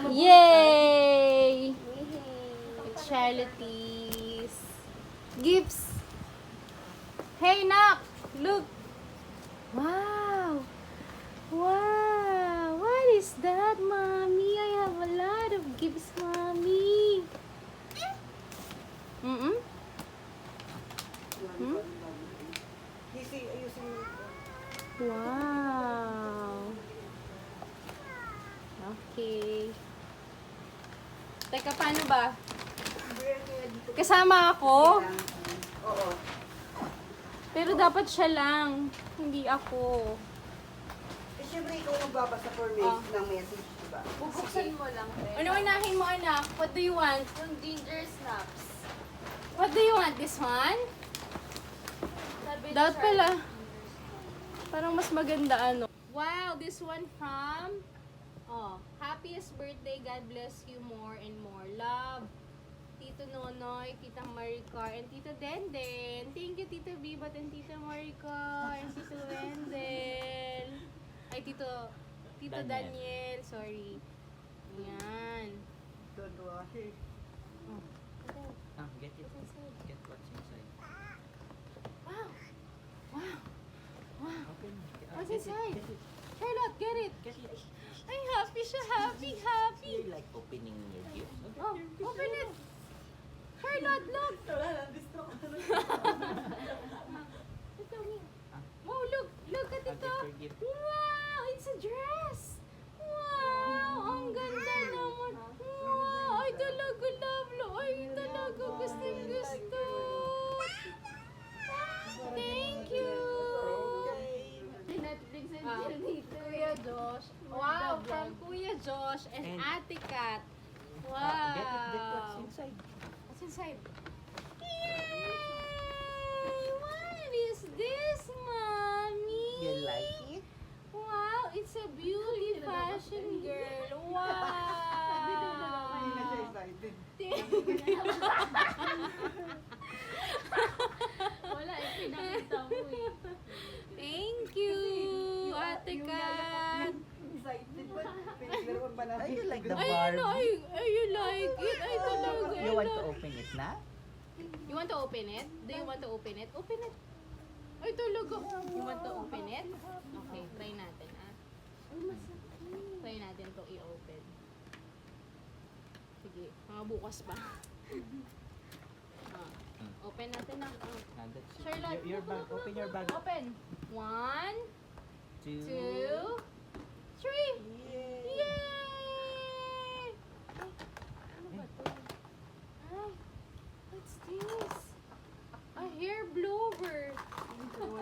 Yay! It's Charlotte's gifts. Hey, Nak! Look! Wow! Wow! What is that, Mommy? I have a lot of gifts, Mommy. Mm-mm. Hmm? Wow! Okay. Teka, paano ba? Kasama ako? Oo. Pero dapat siya lang, hindi ako. Eh, syempre ikaw nagbabasa for me ng message, diba? Bubuksan mo lang, Fred. Ano unahin mo, anak? What do you want? Yung ginger snaps. What do you want? This one? Sabi ni Dapat Charlotte, pala. ginger snaps. Parang mas maganda ano. Wow, this one from... Oh, happiest birthday. God bless you more and more. Love. Tito Nonoy, Tita Maricar, and Tito Denden. Thank you, Tito Bibot and Tita Maricar, and Tito Wendel. Ay, Tito Daniel. Sorry. Yan. Oh. Get it. Get what's inside. Wow. Wow. Wow. Open. What's Get it, inside? Get it. Charlotte, get it. Get it. Ay, happy siya. Happy. You like opening your gift. Oh, open it. Charlotte, look. Ito, Mia. Wow, look at I'll ito. get your gift. Wow, it's a dress. Wow, ang ganda naman. Wow, ay talaga, lovely. Ay talaga, gusto. Thank you. Netflix and chill dito. Kuya Josh. Wow, from Kuya Josh and Ate Kat. Wow. Get what's inside. What's inside? Yay! What is this, Mommy? You like it? Wow, it's a beauty fashion girl. Wow. Wala, pinakita mo eh. Thank you, Ate Kat. Oh, you like the Ay, Barbie? you like it. Ay, talaga. You want to open it na? You want to open it? Do you want to open it? Open it. Ay, talaga. You want to open it? Okay, try natin, ah. Try natin to i-open. Sige, mga bukas pa. Open natin na. That's it. Charlotte, Your bag. Open your bag. Open. 1, 2. 2, 3. Yay! Ano ba to? Ay, what's this? A hair blower.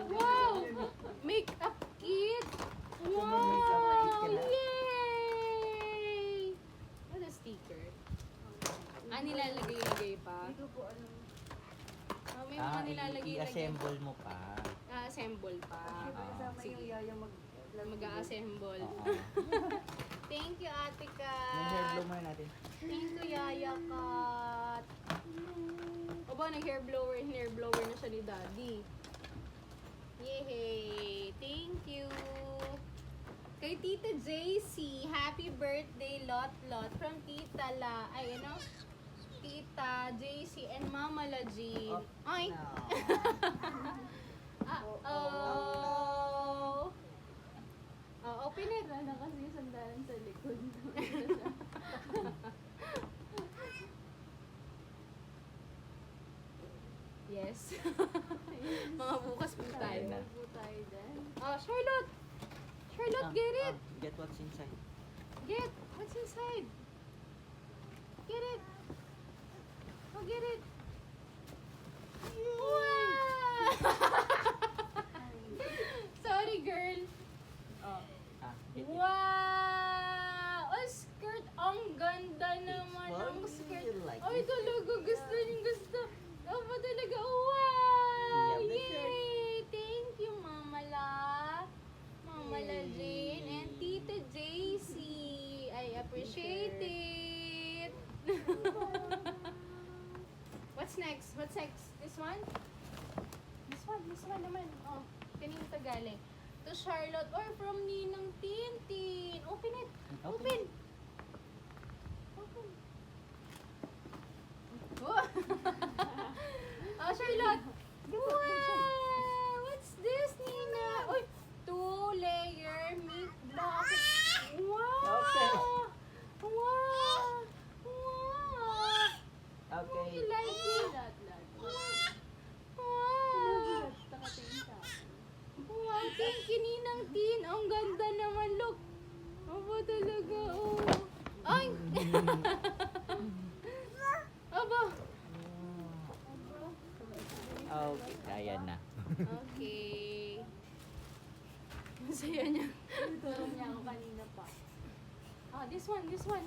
Wow! Makeup kit. Wow! Yay! What a sticker. Ah, nilalagay-lagay pa. Hindi ko po alam. Oh, may mga nilalagay-lagay. I-assemble mo pa. Assemble pa. Kasama Sige. yung yaya Mag-a-assemble. Oo. Thank you, Ate Yung hair Kat. bloomer natin. Thank you, Yaya Kat. O ba, nag-hair blower na siya ni Daddy. Yay! Thank you! Kay Tita JC, happy birthday, lot from Tita La, ay ano? Tita JC and Mama La Jean. Ay! Oh! Oh, open it. Wala na kasi yung sandalan sa likod. Yes. Mga bukas po tayo na. Po tayo dyan. Oh, Charlotte! Charlotte, get it! Get what's inside. Get! What's inside? Get it! Oh, get it! Wow! Sorry, girl. Oh. Get it. Wow! Oh, skirt! Ang ganda naman ng Barbie, skirt. you like Ay, it? talaga. Gusto. Oh, ba talaga? Wow! Yeah, the Yay! Thank you, Mama La. Mama La Jane and Tita JC. I appreciate it. What's next? This one? This one naman. Oh, kanina ito galing. To Charlotte or from Ninang Tintin. Open it. Open. Ayan na. Okay. Ang saya niya. Tulong niya ako kanina pa. Oh, this one naman.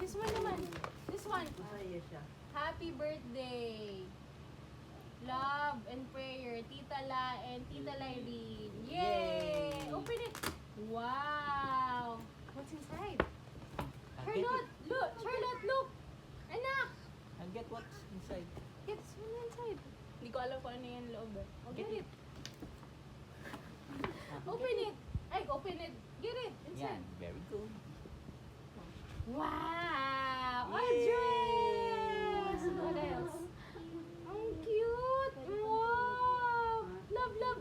This one. Masaya siya. Happy birthday. Love and prayer, Tita La and Tita Lyrene. Yay! Yay! Open it. Wow. What's inside? I'll get Charlotte, it. look. Charlotte, look. Anak. I'll get what's inside. It's inside. Hindi ko alam kung ano yung loob. Oh, get it. Open it. Ay, open it. Get it. Yan, Inside. very good. Wow! A Yay! dress! What else? Ang cute! Wow! Love, love!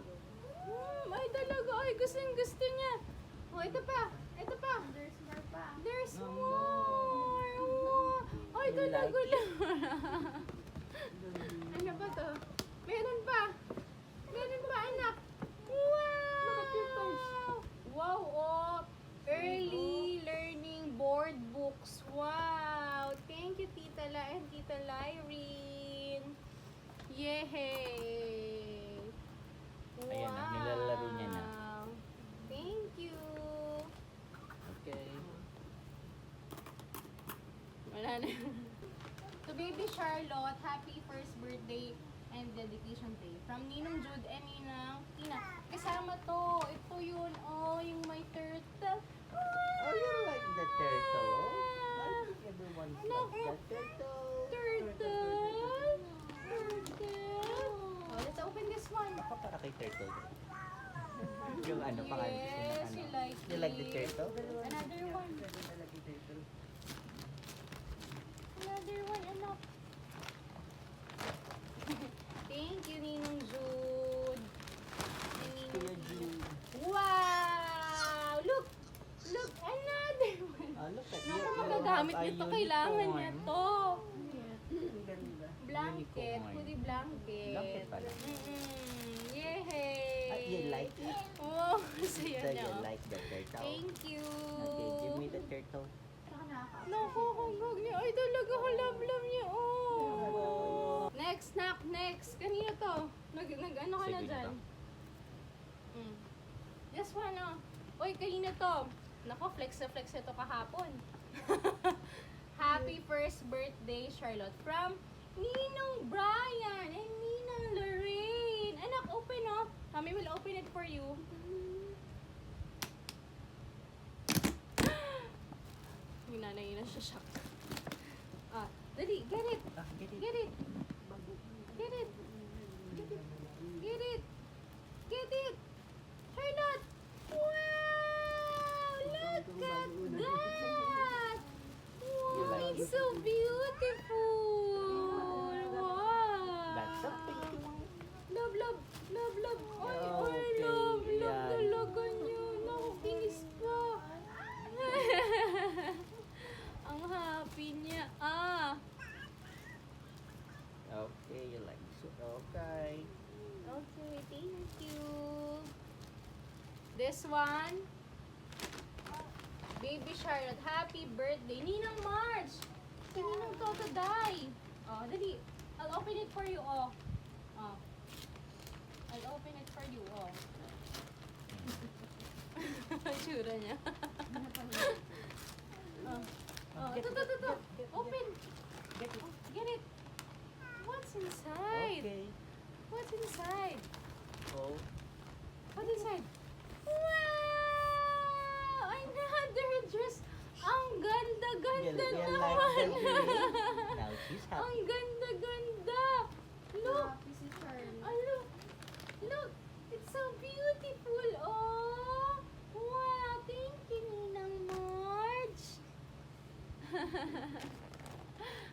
Ay, talaga. Ay, gusto niya. Oh, ito pa. Ito pa. There's more pa. There's No more. Wow! Ay, You talaga like lang. Ano ba to? Meron pa. Meron pa, anak. Wow! Wow, oh. Early learning board books. Wow! Thank you, Tita La and Tita Lyrene. Yay! Ayan na, nilalaro niya na. Thank you. Okay. Wala na. To baby Charlotte, happy first birthday and dedication day. From Ninong Jude and Ninang Tina. Kasama to. Ito yun. Oh, yung may turtle. Oh, you like the turtle? Wow! I think everyone Look. likes the turtle. Turtle. Turtle. Oh, let's open this one. Ako para kay turtle. Yung ano, pangalan kasi ng Yes, ano. you like You like the it. turtle? Another one. Pwede talaga yung turtle. Another one, anak. Thank you, Ninong Jude. And Ninong Kuya Jude. Wow! Look! Look! Another one! Oh, look at Naku, you. magagamit You have a nito. Kailangan niya unicorn. to. Ang ganda. Blanket. Unicorn. Hoodie blanket. Blanket pala. Yay! You like it? Oh, saya Do niya. you oh. like the turtle? Thank you. Okay, give me the turtle. Saka nakaka- Naku, hanggang niya. Ay, talaga ko love niya. Oh. Next, snack, next. Kanina to. Nag-ano ka na Sige dyan? na This one, oh. Uy, kanina to. Naku, flex na flex ito kahapon. Happy first birthday, Charlotte. From Ninong Brian and Ninang Lorraine. Anak, open, oh. Kami will open it for you. Yung nanay na siya shock. Ah, dali, get it. Ah, get it. Get it. Get it. Get it. Get it. Charlotte. Wow! Look at that. You Wow, like it's it? so beautiful. Wow. That's a pink. Love, love, love, love. Ay, ay, Okay, love, love yan. talaga niyo. Naku, kinis pa. Ang happy niya. Ah. Okay, you like it. Okay. Okay, thank you. This one. Baby Charlotte, happy birthday. Ninang March. Si Ninang Toto Day. Oh, dali. I'll open it for you, oh. Oh. I'll open it for you, oh. Tsura niya. Oh. Oh, Get ito, it, ito, ito. get it, Open. Get it. Oh, get it. What's inside? Okay. What's inside? Oh, What's inside? Wow! Another dress! Ang ganda-ganda you like naman! the green? Now she's Ang happy. ganda-ganda! Look! Happy si Charlie. Oh, look! Look! It's so beautiful! Oh! Wow! Thank you, Ninang Marge!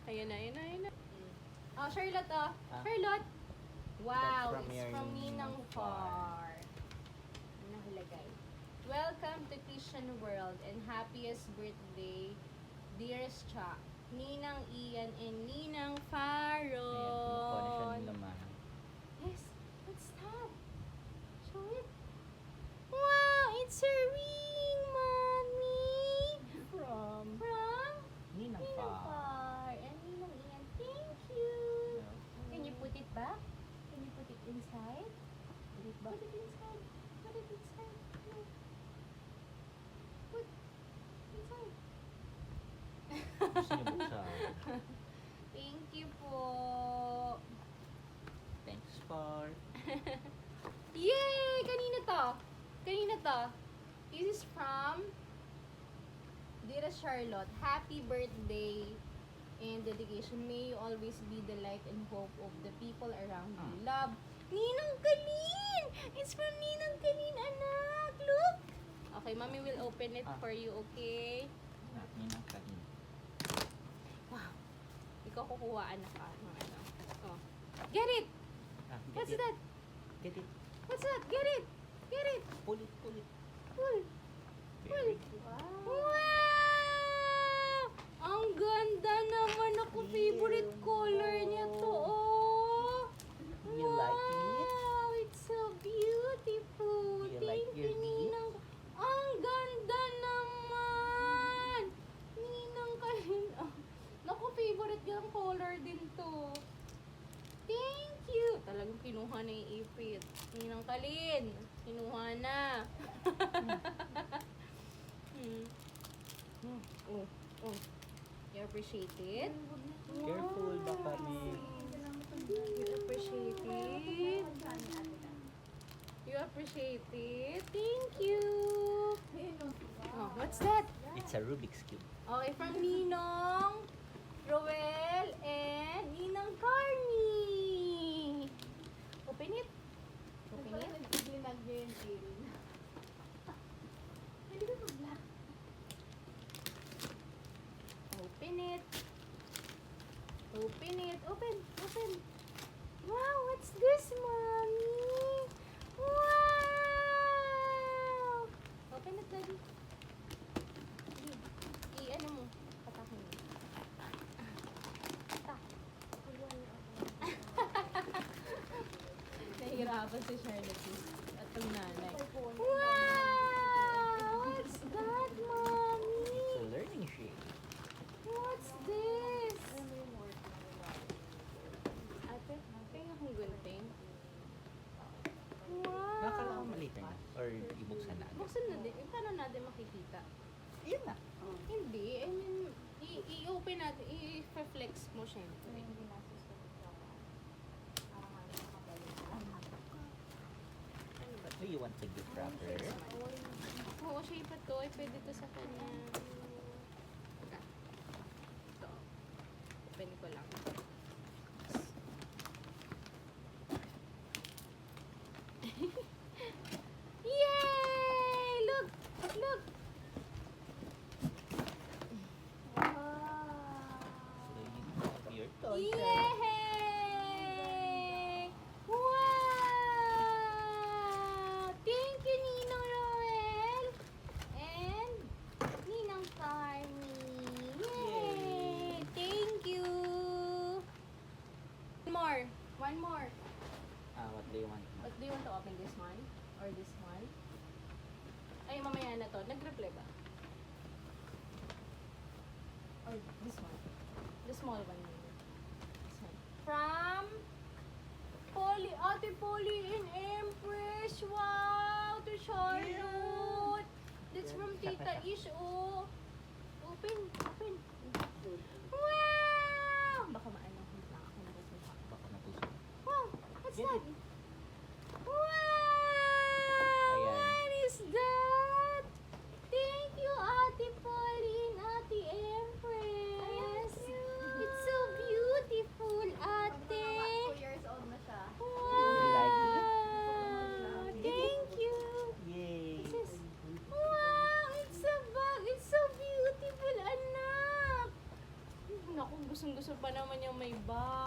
Ayun na, ayun na, ayun na. Oh, Charlotte, oh. Ah. Charlotte! Wow! That's from It's your from Ninang Ninang Far. Ano nakalagay? Welcome to Christian World and happiest birthday, dearest Cha, Ninang Ian and Ninang Ayan, kumukuha na siya Faron. ng laman. Yes, what's that? Show it. Wow, it's a ring, Mommy. From Ninang Ninang pa. Far and Ninang Ian. Thank you. Can you put it back? Can you put it inside? ba? Put it inside. Put it inside. No. Put inside. Gusto niyo buksan? Thank you po. Thanks for... Yay! Kanina to? Kanina to? This is from Dear Charlotte. Happy birthday and dedication. May you always be the light and hope of the people around you. Love, Ninang Kalin! It's from Ninang Kalin, anak! Look! Okay, mommy will open it for you, okay? Ninang Kalin. Wow. Ikaw kukuha, anak, ng ano. Oh. Get it! Get What's it. that? Get it. What's that? Get it! Get it! Pull it, pull it. Pull! Very Wow! Ang ganda naman. Ako, favorite color niya to. Oh. You like it? Wow! It's so beautiful. You like Thank your you, gift? Ninang. Ang ganda naman. Ninang Kalin. Oh. Naku, favorite yung color din to. Thank you. Talagang kinuha na yung ipit. Ninang Kalin. Kinuha na. Oh, oh. You appreciate it? Careful, baka may... You appreciate it? You appreciate it? Thank you. Oh, what's that? It's a Rubik's Cube. Okay, from Ninong, Roel, and Ninang Carney. Open it. Open it. Open it. Open it. Open. Open. Wow, what's this, Mommy? Wow! Open it, Daddy. I-ano mo? Patakin mo. Ta. Nahihirapan si Charlotte at ang nanay. Wow! What's that, Mommy? It's a learning shade. What's this? Ate, kaya akong gunting. Wow! Nakakala ko maliit na. Or ibuksan na. Buksan na din. Paano natin makikita? Ayun na. Hindi. I mean, i-open natin. I-flex mo syempre. Ano ba? Do you want the gift wrapper? Oo, siya pa to. Ay, pwede to sa kanya. Ito. Open ko lang. Yay! Look! Look! So you have your toy. Yay! Wow! Thank you, Ninong Roel! And Ninang Carmi. Yay! Thank you! One more. One more. What do you want? What do you want to open? This one? Or this one? Ay, mamaya na to. Nag-reply ba? Or this one? The small one. This one. From Polly. Ate Polly in Empress. Wow! To Charlotte. That's from Tita Ish. Oh. Open. Open. Wow! Baka maano. Baka ako nagsusuka. Baka natusok. Wow! What's Get that? it. Wow! Ayan. What is that? Thank you, Ate Pauline, Ate Empress. It's so beautiful, Ate. 2 years old na siya. Wow! Thank you. Yay! This is, wow! It's a bag. It's so beautiful, anak. Naku, gustong-gusto pa naman yung may bag.